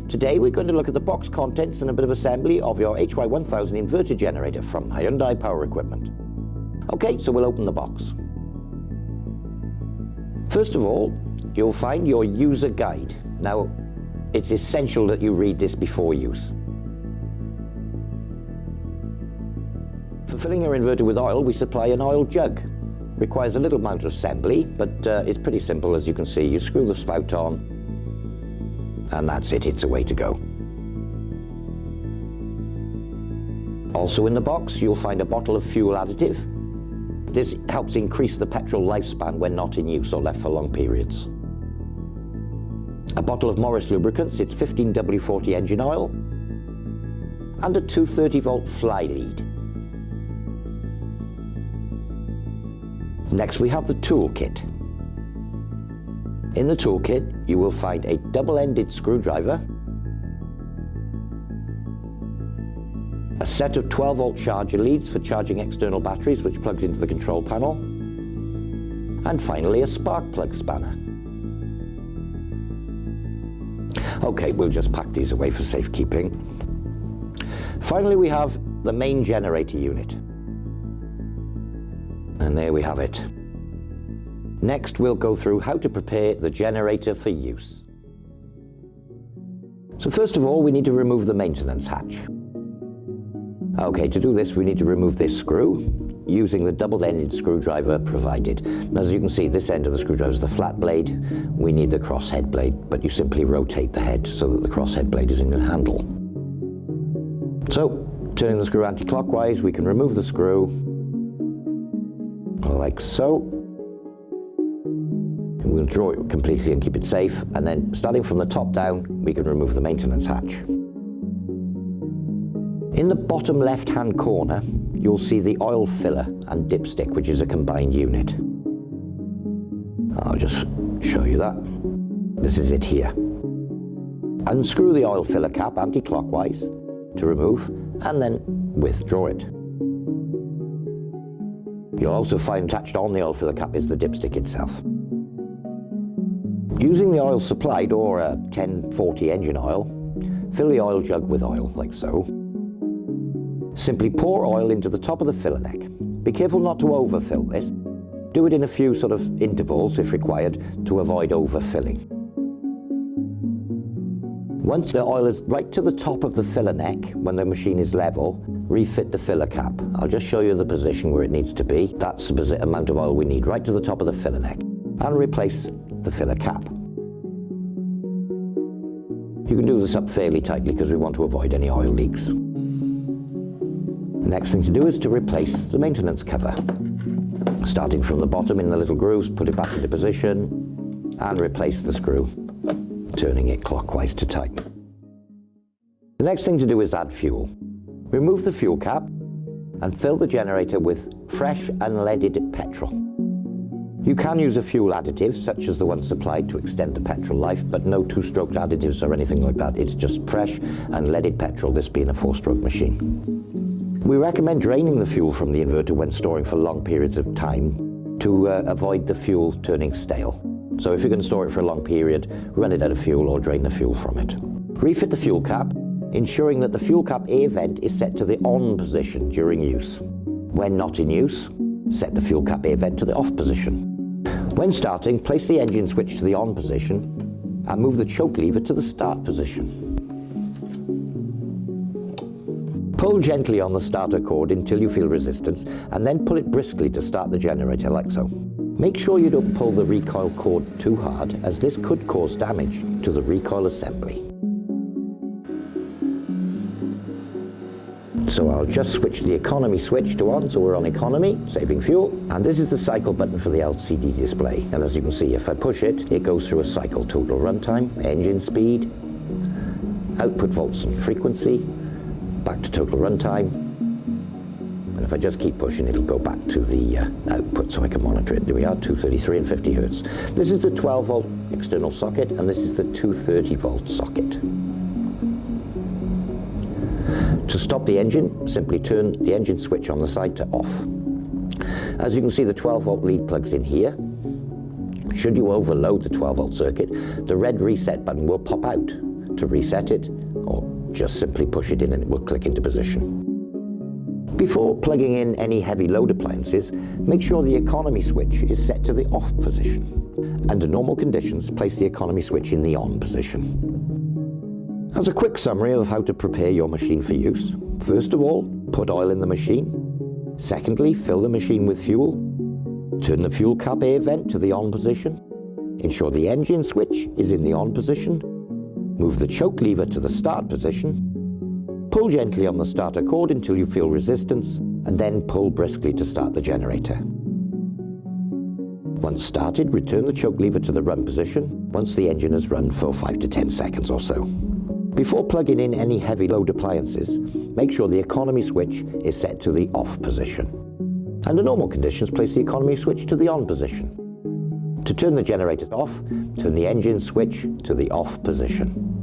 Today we're going to look at the box contents and a bit of assembly of your HY 1000 inverter generator from Hyundai Power Equipment. Okay, so we'll open the box. First of all, you'll find your user guide. Now, it's essential that you read this before use. For filling your inverter with oil, we supply an oil jug. Requires a little amount of assembly, but it's pretty simple, as you can see. You screw the spout on, and that's it, it's a way to go. Also in the box, you'll find a bottle of fuel additive. This helps increase the petrol lifespan when not in use or left for long periods. A bottle of Morris lubricants, it's 15W 40 engine oil, and a 230-volt fly lead. Next we have the toolkit. In the toolkit, you will find a double-ended screwdriver, a set of 12-volt charger leads for charging external batteries, which plugs into the control panel, and finally a spark plug spanner. Okay, we'll just pack these away for safekeeping. Finally, we have the main generator unit. And there we have it. Next, we'll go through how to prepare the generator for use. So first of all, we need to remove the maintenance hatch. Okay, to do this, we need to remove this screw using the double-ended screwdriver provided. And as you can see, this end of the screwdriver is the flat blade. We need the crosshead blade, but you simply rotate the head so that the crosshead blade is in the handle. So, turning the screw anti-clockwise, we can remove the screw like so. We'll draw it completely and keep it safe, and then starting from the top down, we can remove the maintenance hatch. In the bottom left-hand corner, you'll see the oil filler and dipstick, which is a combined unit. I'll just show you that. This is it here. Unscrew the oil filler cap anti-clockwise to remove, and then withdraw it. You'll also find attached on the oil filler cap is the dipstick itself. Using the oil supplied or a 1040 engine oil, fill the oil jug with oil, like so. Simply pour oil into the top of the filler neck. Be careful not to overfill this. Do it in a few sort of intervals, if required, to avoid overfilling. Once the oil is right to the top of the filler neck, when the machine is level, refit the filler cap. I'll just show you the position where it needs to be. That's the amount of oil we need, right to the top of the filler neck. And replace the filler cap. You can do this up fairly tightly because we want to avoid any oil leaks. The next thing to do is to replace the maintenance cover. Starting from the bottom in the little grooves, put it back into position and replace the screw, turning it clockwise to tighten. The next thing to do is add fuel. Remove the fuel cap and fill the generator with fresh unleaded petrol. You can use a fuel additive, such as the one supplied, to extend the petrol life, but no two-stroked additives or anything like that. It's just fresh unleaded petrol, this being a 4-stroke machine. We recommend draining the fuel from the inverter when storing for long periods of time to avoid the fuel turning stale. So if you're going to store it for a long period, run it out of fuel or drain the fuel from it. Refit the fuel cap, ensuring that the fuel cap air vent is set to the on position during use. When not in use, set the fuel cap air vent to the off position. When starting, place the engine switch to the on position and move the choke lever to the start position. Pull gently on the starter cord until you feel resistance, and then pull it briskly to start the generator, like so. Make sure you don't pull the recoil cord too hard, as this could cause damage to the recoil assembly. So I'll just switch the economy switch to on, so we're on economy, saving fuel. And this is the cycle button for the LCD display. And as you can see, if I push it, it goes through a cycle: total runtime, engine speed, output volts and frequency, back to total runtime. And if I just keep pushing, it'll go back to the output so I can monitor it. There we are, 233 and 50 hertz. This is the 12-volt external socket, and this is the 230-volt socket. To stop the engine, simply turn the engine switch on the side to off. As you can see, the 12-volt lead plugs in here. Should you overload the 12-volt circuit, the red reset button will pop out, to reset it, or just simply push it in and it will click into position. Before plugging in any heavy load appliances, make sure the economy switch is set to the off position. Under normal conditions, place the economy switch in the on position. As a quick summary of how to prepare your machine for use, first of all, put oil in the machine. Secondly, fill the machine with fuel. Turn the fuel cap air vent to the on position. Ensure the engine switch is in the on position. Move the choke lever to the start position. Pull gently on the starter cord until you feel resistance, and then pull briskly to start the generator. Once started, return the choke lever to the run position once the engine has run for 5 to 10 seconds or so. Before plugging in any heavy load appliances, make sure the economy switch is set to the off position. Under normal conditions, place the economy switch to the on position. To turn the generator off, turn the engine switch to the off position.